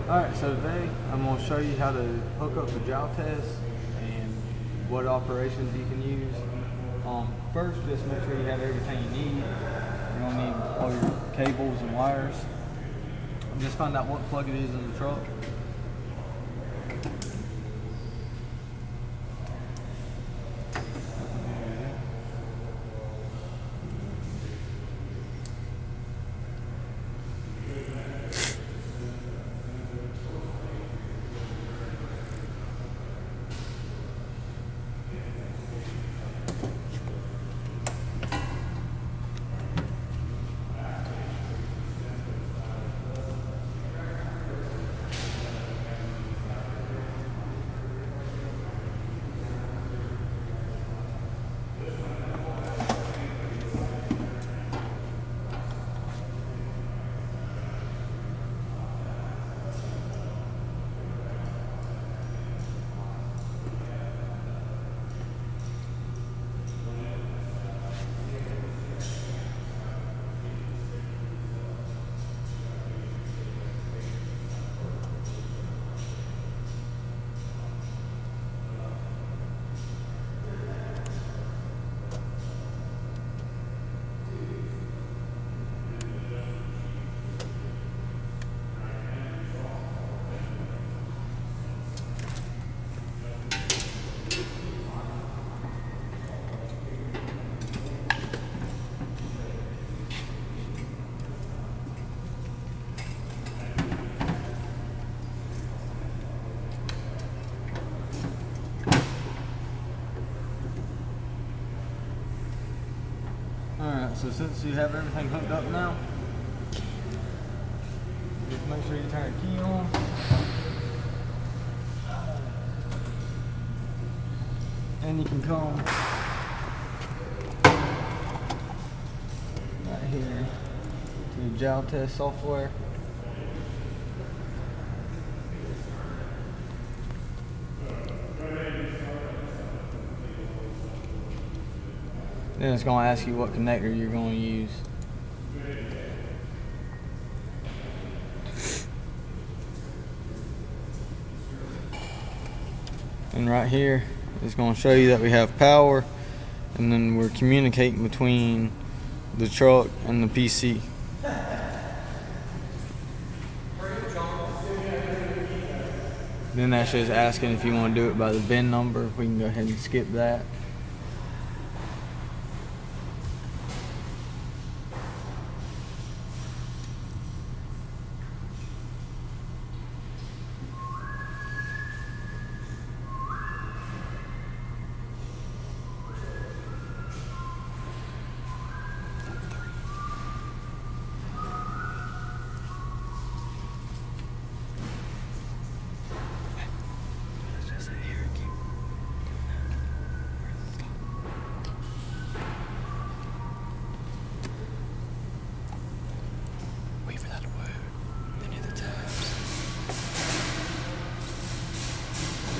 Alright, so today I'm going to show you how to hook up the jowl test and what operations you can use. First, just make sure you have everything you need. You're going to need all your cables and wires. Just find out what plug it is in the truck. Alright, so since you have everything hooked up now, just make sure you turn the key on. And you can come right here to the jowl test software. Then it's going to ask you what connector you're going to use. And right here, it's going to show you that we have power, and then we're communicating between the truck and the PC. Then that's just asking if you want to do it by the VIN number. We can go ahead and skip that.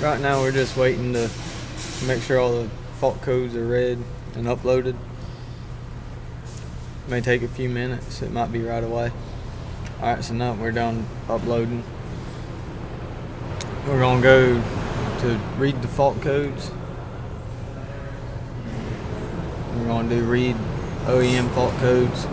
Right now we're just waiting to make sure all the fault codes are read and uploaded. May take a few minutes, it might be right away. Alright, so now we're done uploading. We're gonna go to read the fault codes. We're gonna do read OEM fault codes.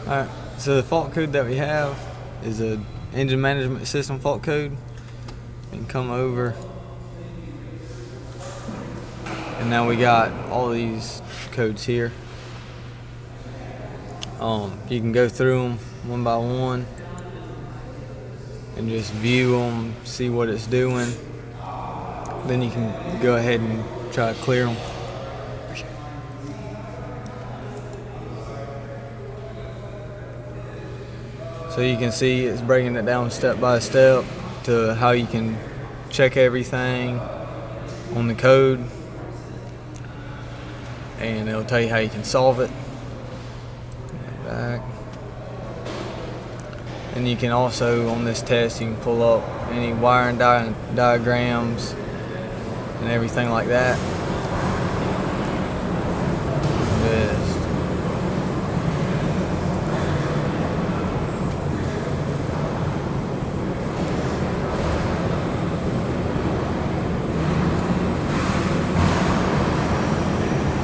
Alright, so the fault code that we have is a engine management system fault code, and come over. And now we got all these codes here. You can go through them one by one and just view them, see what it's doing. Then you can go ahead and try to clear them. So you can see it's breaking it down step by step to how you can check everything on the code, and it'll tell you how you can solve it. Back. And you can also, on this test, you can pull up any wiring diagrams and everything like that. Just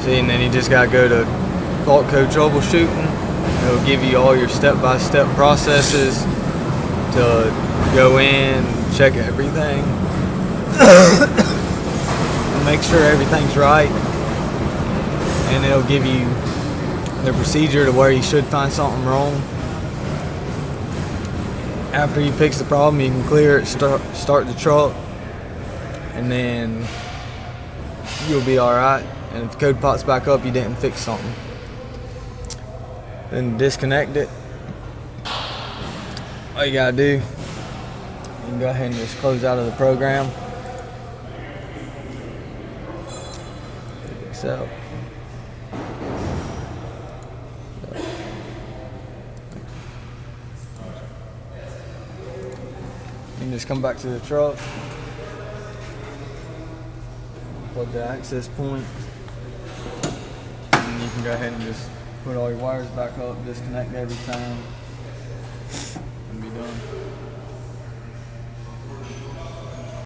see, and then you just gotta go to fault code troubleshooting. It'll give you all your step-by-step processes to go in, check everything, and make sure everything's right. And it'll give you the procedure to where you should find something wrong. After you fix the problem, you can clear it, start the truck, and then you'll be alright. And if the code pops back up, you didn't fix something. Then disconnect it. All you gotta do, you can go ahead and just close out of the program. So, you can just come back to the truck, plug the access point, and you can go ahead and just put all your wires back up, disconnect everything.